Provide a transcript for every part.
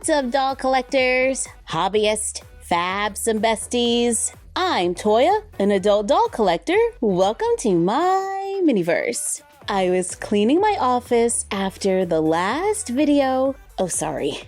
What's up, doll collectors, hobbyists, fabs, and besties? I'm Toya, an adult doll collector. Welcome to my miniverse. I was cleaning my office after the last video. Oh, sorry.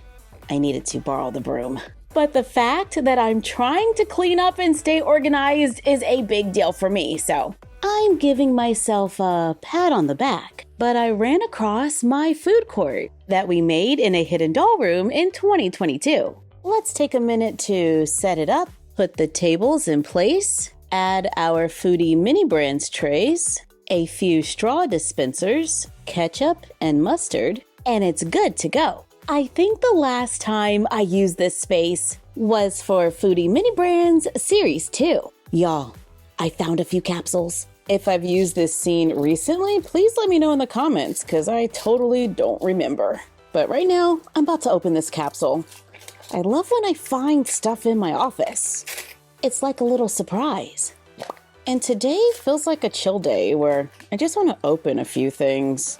I needed to borrow the broom. But the fact that I'm trying to clean up and stay organized is a big deal for me, so I'm giving myself a pat on the back. But I ran across my food court that we made in a hidden doll room in 2022. Let's take a minute to set it up, put the tables in place, add our Foodie mini brands trays, a few straw dispensers, ketchup and mustard, and it's good to go. I think the last time I used this space was for Foodie Mini Brands Series 2. Y'all, I found a few capsules. If I've used this scene recently, please let me know in the comments, because I totally don't remember. But right now, I'm about to open this capsule. I love when I find stuff in my office. It's like a little surprise. And today feels like a chill day where I just want to open a few things.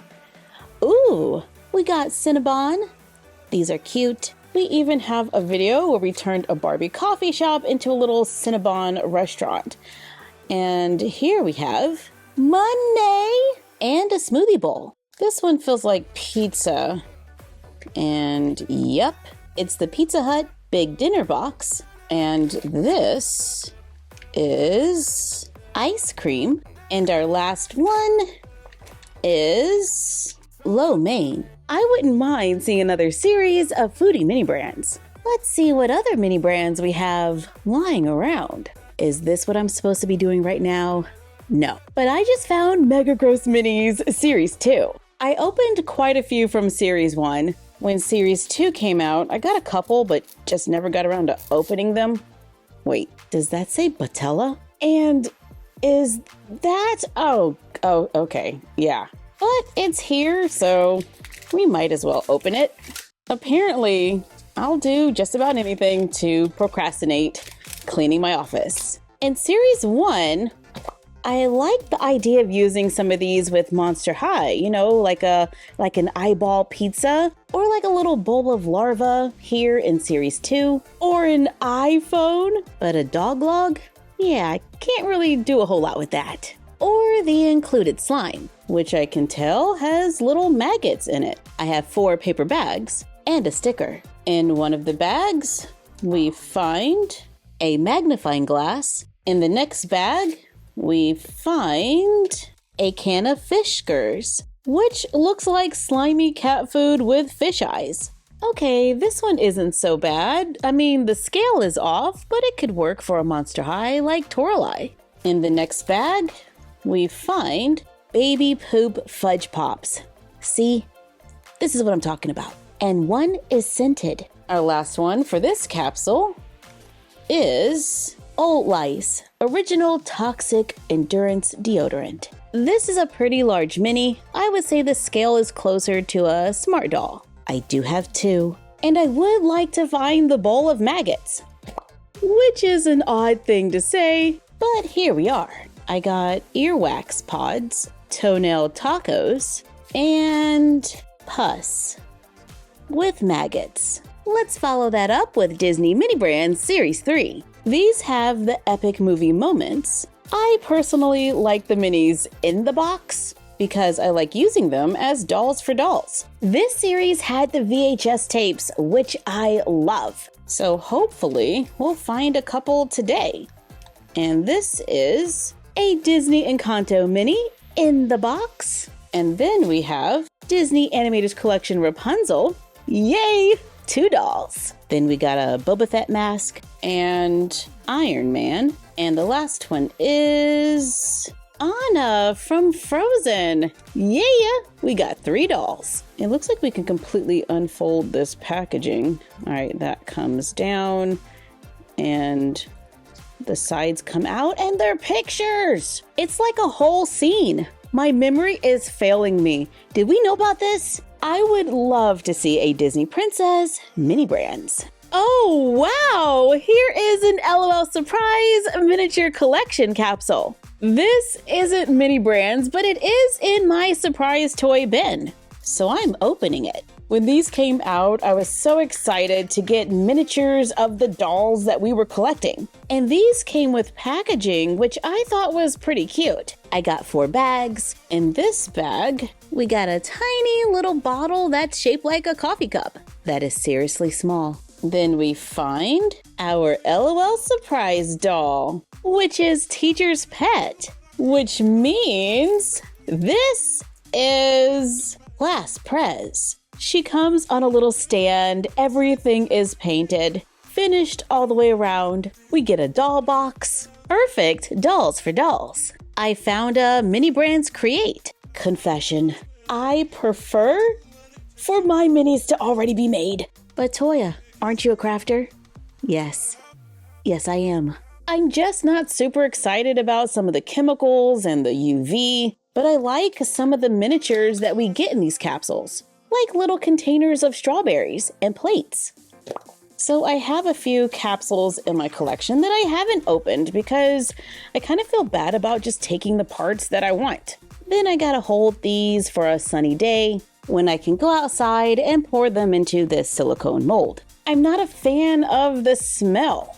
Ooh, we got Cinnabon. These are cute. We even have a video where we turned a Barbie coffee shop into a little Cinnabon restaurant. And here we have Monday and a smoothie bowl. This one feels like pizza. And yep, it's the Pizza Hut Big Dinner Box. And this is ice cream. And our last one is lo mein. I wouldn't mind seeing another series of Foodie mini brands. Let's see what other mini brands we have lying around. Is this what I'm supposed to be doing right now? No. But I just found Mega Gross Minis Series 2. I opened quite a few from Series 1. When Series 2 came out, I got a couple, but just never got around to opening them. Wait, does that say Batella? And is that... Oh, okay, yeah. But it's here, so we might as well open it. Apparently, I'll do just about anything to procrastinate cleaning my office. In Series 1, I like the idea of using some of these with Monster High, you know, like an eyeball pizza, or like a little bowl of larva here in Series 2, or an iPhone, but a dog log? Yeah, I can't really do a whole lot with that. Or the included slime, which I can tell has little maggots in it. I have 4 paper bags and a sticker. In one of the bags, we find a magnifying glass. In the next bag, we find a can of fish skers, which looks like slimy cat food with fish eyes. Okay, this one isn't so bad. I mean, the scale is off, but it could work for a Monster High like Toralei. In the next bag, we find baby poop fudge pops. See, this is what I'm talking about. And one is scented. Our last one for this capsule is Old Lice Original Toxic Endurance Deodorant. This is a pretty large mini. I would say the scale is closer to a smart doll. I do have 2, and I would like to find the bowl of maggots, which is an odd thing to say, but here we are. I got earwax pods, toenail tacos, and pus with maggots. Let's follow that up with Disney Mini Brands Series 3. These have the epic movie moments. I personally like the minis in the box because I like using them as dolls for dolls. This series had the VHS tapes, which I love. So hopefully we'll find a couple today. And this is a Disney Encanto mini in the box. And then we have Disney Animated Collection Rapunzel. Yay! 2 dolls. Then we got a Boba Fett mask and Iron Man. And the last one is Anna from Frozen. Yeah! We got 3 dolls. It looks like we can completely unfold this packaging. All right, that comes down and the sides come out and they're pictures. It's like a whole scene. My memory is failing me. Did we know about this? I would love to see a Disney Princess mini brands. Oh, wow! Here is an LOL Surprise miniature collection capsule. This isn't mini brands, but it is in my surprise toy bin. So I'm opening it. When these came out, I was so excited to get miniatures of the dolls that we were collecting. And these came with packaging, which I thought was pretty cute. I got 4 bags. In this bag, we got a tiny little bottle that's shaped like a coffee cup. That is seriously small. Then we find our LOL surprise doll, which is Teacher's Pet, which means this is Class Prez. She comes on a little stand, everything is painted, finished all the way around. We get a doll box. Perfect dolls for dolls. I found a Mini Brands Create. Confession, I prefer for my minis to already be made. But Toya, aren't you a crafter? Yes. Yes, I am. I'm just not super excited about some of the chemicals and the UV, but I like some of the miniatures that we get in these capsules, like little containers of strawberries and plates. So I have a few capsules in my collection that I haven't opened because I kind of feel bad about just taking the parts that I want. Then I gotta hold these for a sunny day when I can go outside and pour them into this silicone mold. I'm not a fan of the smell,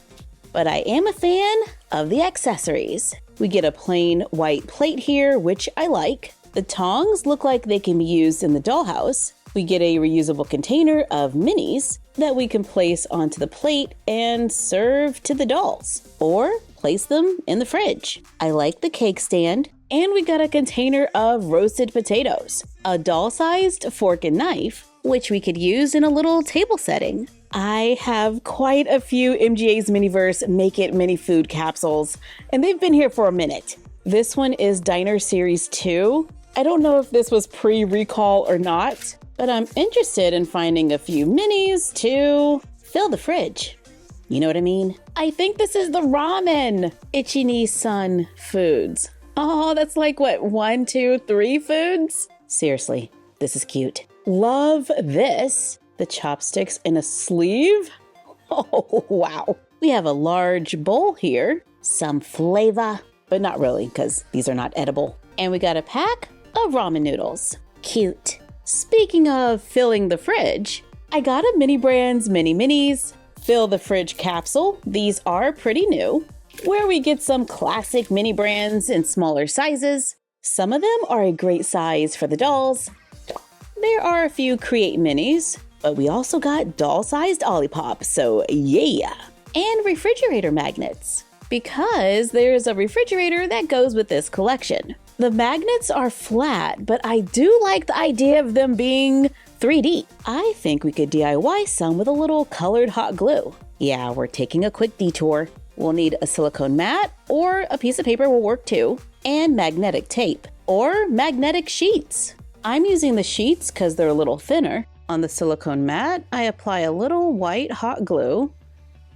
but I am a fan of the accessories. We get a plain white plate here, which I like. The tongs look like they can be used in the dollhouse. We get a reusable container of minis that we can place onto the plate and serve to the dolls, or place them in the fridge. I like the cake stand, and we got a container of roasted potatoes, a doll-sized fork and knife, which we could use in a little table setting. I have quite a few MGA's Miniverse Make It Mini Food capsules, and they've been here for a minute. This one is Diner Series 2. I don't know if this was pre-recall or not, but I'm interested in finding a few minis to fill the fridge. You know what I mean? I think this is the ramen. Itchy Knee Sun Foods. Oh, that's like what, 1, 2, 3 foods? Seriously, this is cute. Love this. The chopsticks in a sleeve. Oh, wow. We have a large bowl here. Some flavor, but not really because these are not edible. And we got a pack of ramen noodles. Cute. Speaking of filling the fridge, I got a Mini Brands Mini Minis Fill the Fridge capsule. These are pretty new, where we get some classic Mini Brands in smaller sizes. Some of them are a great size for the dolls. There are a few Create Minis, but we also got doll-sized Olipop, so yeah. And refrigerator magnets, because there's a refrigerator that goes with this collection. The magnets are flat, but I do like the idea of them being 3D. I think we could DIY some with a little colored hot glue. Yeah, we're taking a quick detour. We'll need a silicone mat, or a piece of paper will work too, and magnetic tape, or magnetic sheets. I'm using the sheets because they're a little thinner. On the silicone mat, I apply a little white hot glue.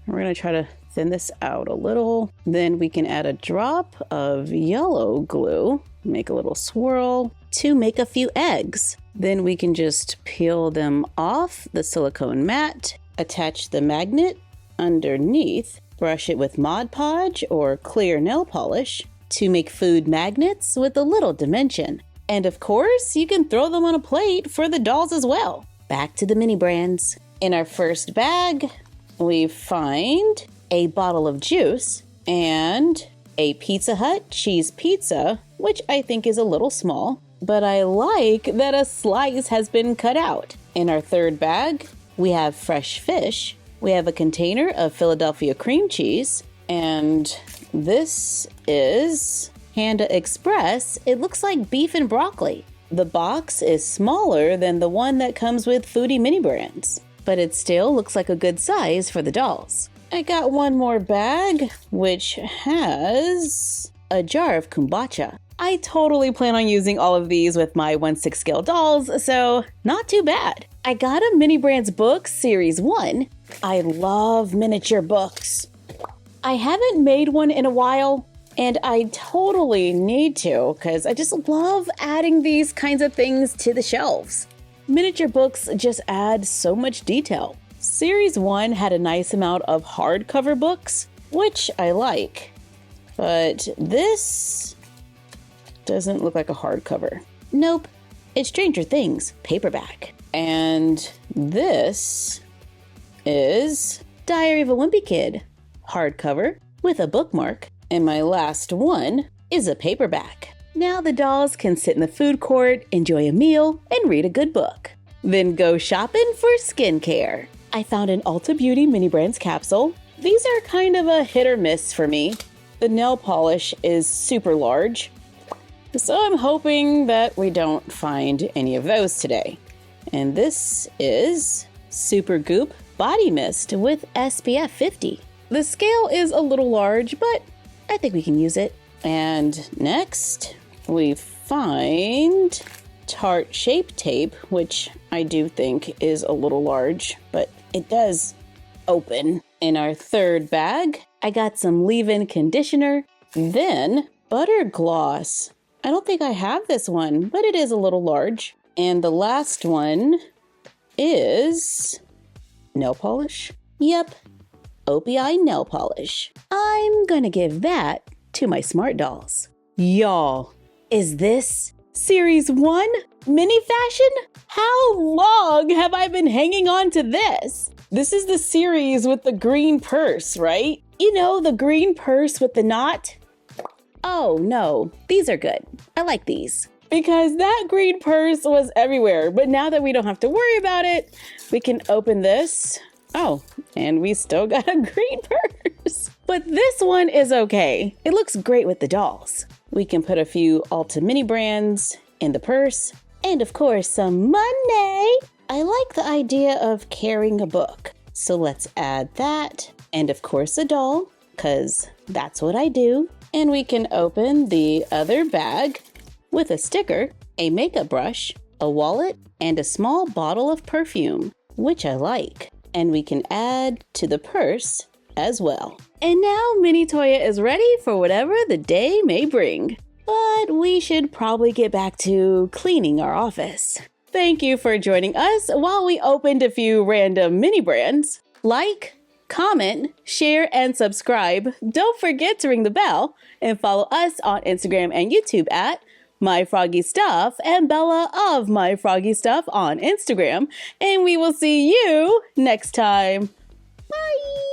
We're gonna try to thin this out a little. Then we can add a drop of yellow glue, make a little swirl to make a few eggs. Then we can just peel them off the silicone mat, attach the magnet underneath, brush it with Mod Podge or clear nail polish to make food magnets with a little dimension. And of course, you can throw them on a plate for the dolls as well. Back to the Mini Brands. In our first bag, we find a bottle of juice and a Pizza Hut cheese pizza, which I think is a little small, but I like that a slice has been cut out. In our third bag, we have fresh fish. We have a container of Philadelphia cream cheese, and this is Panda Express. It looks like beef and broccoli. The box is smaller than the one that comes with Foodie Mini Brands, but it still looks like a good size for the dolls. I got one more bag, which has a jar of kombucha. I totally plan on using all of these with my 1/6 scale dolls, so not too bad. I got a Mini Brands book, Series 1. I love miniature books. I haven't made one in a while, and I totally need to because I just love adding these kinds of things to the shelves. Miniature books just add so much detail. Series 1 had a nice amount of hardcover books, which I like, but this doesn't look like a hardcover. Nope, it's Stranger Things paperback. And this is Diary of a Wimpy Kid, hardcover with a bookmark. And my last one is a paperback. Now the dolls can sit in the food court, enjoy a meal, and read a good book. Then go shopping for skincare. I found an Ulta Beauty Mini Brands capsule. These are kind of a hit or miss for me. The nail polish is super large, so I'm hoping that we don't find any of those today. And this is Super Goop Body Mist with SPF 50. The scale is a little large, but I think we can use it. And next, we find Tarte Shape Tape, which I do think is a little large, but it does open. In our third bag, I got some leave-in conditioner, then butter gloss. I don't think I have this one, but it is a little large. And the last one is nail polish. Yep, OPI nail polish. I'm gonna give that to my smart dolls. Y'all, is this Series 1 mini fashion? How long have I been hanging on to this? This is the series with the green purse, right? You know, the green purse with the knot? Oh no, these are good. I like these. Because that green purse was everywhere, but now that we don't have to worry about it, we can open this. Oh, and we still got a green purse. But this one is okay. It looks great with the dolls. We can put a few Ulta Mini Brands in the purse, and of course some money. I like the idea of carrying a book, so let's add that, and of course a doll, because that's what I do. And we can open the other bag with a sticker, a makeup brush, a wallet, and a small bottle of perfume, which I like. And we can add to the purse as well. And now Mini Toya is ready for whatever the day may bring. But we should probably get back to cleaning our office. Thank you for joining us while we opened a few random mini brands. Like, comment, share, and subscribe. Don't forget to ring the bell and follow us on Instagram and YouTube at MyFroggyStuff and Bella of MyFroggyStuff on Instagram. And we will see you next time. Bye!